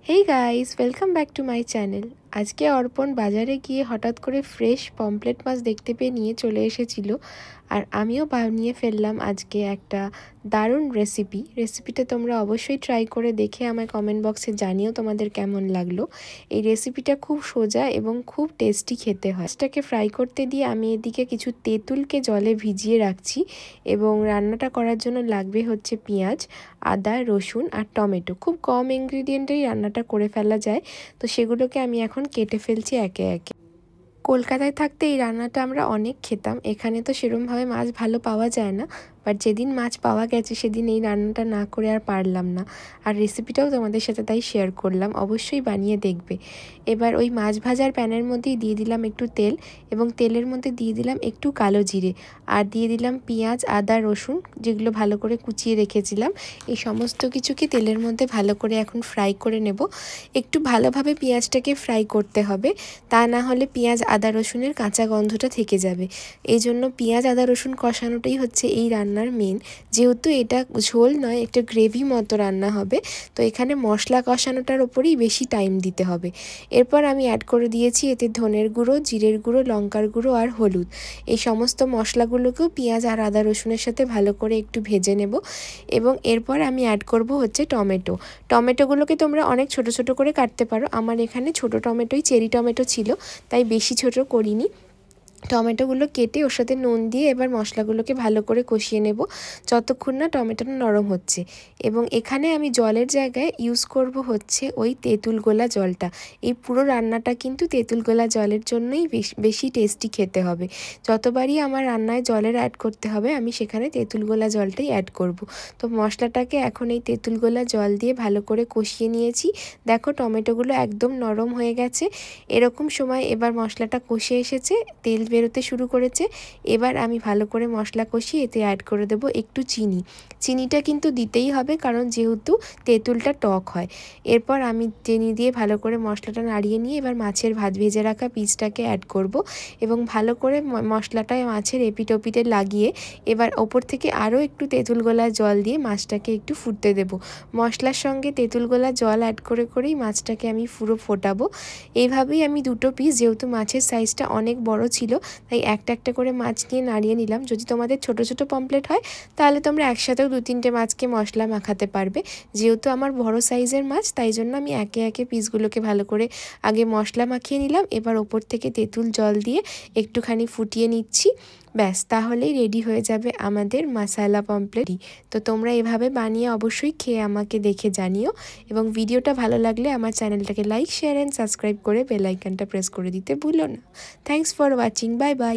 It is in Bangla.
Hey guys, welcome back to my channel. আজকে অর্পণ বাজারে গিয়ে হঠাৎ করে ফ্রেশ পমফ্রেট মাছ দেখতে পেয়ে নিয়ে চলে এসেছিল, আর আমিও বানিয়ে ফেললাম আজকে একটা দারুণ রেসিপিটা তোমরা অবশ্যই ট্রাই করে দেখে আমায় কমেন্ট বক্সে জানিও তোমাদের কেমন লাগলো। এই রেসিপিটা খুব সোজা এবং খুব টেস্টি খেতে হয়। মাছটাকে ফ্রাই করতে দিয়ে আমি এদিকে কিছু তেঁতুলকে জলে ভিজিয়ে রাখছি, এবং রান্নাটা করার জন্য লাগবে হচ্ছে পেঁয়াজ, আদা, রসুন আর টমেটো। খুব কম ইনগ্রিডিয়েন্টেই রান্নাটা করে ফেলা যায়, তো সেগুলোকে আমি এখন কেটে ফেলছি একে একে। কলকাতায় থাকতে এই রান্নাটা আমরা অনেক খেতাম। এখানে তো সেরমভাবে মাছ ভালো পাওয়া যায় না, বাট যেদিন মাছ পাওয়া গেছে সেদিন এই রান্নাটা না করে আর পারলাম না, আর রেসিপিটাও তোমাদের সাথে তাই শেয়ার করলাম। অবশ্যই বানিয়ে দেখবে। এবার ওই মাছ ভাজার প্যানের মধ্যেই দিয়ে দিলাম একটু তেল, এবং তেলের মধ্যে দিয়ে দিলাম একটু কালো জিরে, আর দিয়ে দিলাম পেঁয়াজ, আদা, রসুন যেগুলো ভালো করে কুচিয়ে রেখেছিলাম। এই সমস্ত কিছুকে তেলের মধ্যে ভালো করে এখন ফ্রাই করে নেব। একটু ভালোভাবে পেঁয়াজটাকে ফ্রাই করতে হবে, তা না হলে পেঁয়াজ, আদা, রসুনের কাঁচা গন্ধটা থেকে যাবে। এই জন্য পেঁয়াজ, আদা, রসুন কষানোটাই হচ্ছে এই রান্নার মেন। যেহেতু এটা ঝোল নয়, একটা গ্রেভি মতো রান্না হবে, তো এখানে মশলা কষানোটার ওপরেই বেশি টাইম দিতে হবে। এরপর আমি অ্যাড করে দিয়েছি এতে ধনের গুঁড়ো, জিরের গুঁড়ো, লঙ্কার গুঁড়ো আর হলুদ। এই সমস্ত মশলাগুলোকেও পেঁয়াজ আর আদা রসুনের সাথে ভালো করে একটু ভেজে নেব। এবং এরপর আমি অ্যাড করব হচ্ছে টমেটোগুলোকে তোমরা অনেক ছোট ছোট করে কাটতে পারো। আমার এখানে ছোট টমেটোই, চেরি টমেটো ছিল, তাই বেশি ছোট করিনি। টমেটোগুলো কেটে ওর সাথে নুন দিয়ে এবার মশলাগুলোকে ভালো করে কষিয়ে নেব যতক্ষণ না টমেটোটা নরম হচ্ছে। এবং এখানে আমি জলের জায়গায় ইউজ করব হচ্ছে ওই তেঁতুল গোলা জলটা। এই পুরো রান্নাটা কিন্তু তেঁতুল গোলা জলের জন্যই বেশি টেস্টি খেতে হবে। যতবারই আমার রান্নায় জলের অ্যাড করতে হবে, আমি সেখানে তেঁতুল গোলা জলটাই অ্যাড করব। তো মশলাটাকে এখন এই তেঁতুল গোলা জল দিয়ে ভালো করে কষিয়ে নিয়েছি। দেখো টমেটোগুলো একদম নরম হয়ে গেছে। এরকম সময় এবার মশলাটা কষে এসেছে, তেল বেরোতে শুরু করেছে। এবার আমি ভালো করে মশলা কষিয়ে এতে অ্যাড করে দেবো একটু চিনিটা কিন্তু দিতেই হবে, কারণ যেহেতু তেঁতুলটা টক হয়। এরপর আমি চিনি দিয়ে ভালো করে মশলাটা নাড়িয়ে নিয়ে এবার মাছের ভেজে রাখা পিসটাকে অ্যাড করব, এবং ভালো করে মশলাটায় মাছের এপিট ওপিটে লাগিয়ে এবার ওপর থেকে আরও একটু তেঁতুল গোলা জল দিয়ে মাছটাকে একটু ফুটতে দেব। মশলার সঙ্গে তেঁতুল গোলা জল অ্যাড করেই মাছটাকে আমি পুরো ফোটাবো। এইভাবেই আমি দুটো পিস, যেহেতু মাছের সাইজটা অনেক বড় ছিল, তাই একটা একটা করে মাছ নিয়ে নাড়িয়ে নিলাম। যদি তোমাদের ছোট ছোট পমফ্রেট হয় তাহলে তোমরা একসাথেও 2-3টে মাছকে মশলা মাখাতে পারবে। যেহেতু আমার বড় সাইজের মাছ, তাই জন্য আমি একে একে পিসগুলোকে ভালো করে আগে মশলা মাখিয়ে নিলাম। এবার ওপর থেকে তেঁতুল জল দিয়ে একটুখানি ফুটিয়ে নিচ্ছি। ব্যাস, তাহলেই রেডি হয়ে যাবে আমাদের মশালা পমফ্রেট। তো তোমরা এভাবে বানিয়ে অবশ্যই খেয়ে আমাকে দেখে জানিও, এবং ভিডিওটা ভালো লাগলে আমার চ্যানেলটাকে লাইক, শেয়ার অ্যান্ড সাবস্ক্রাইব করে বেল আইকনটা প্রেস করে দিতে ভুলো না। Thanks for watching, bye bye.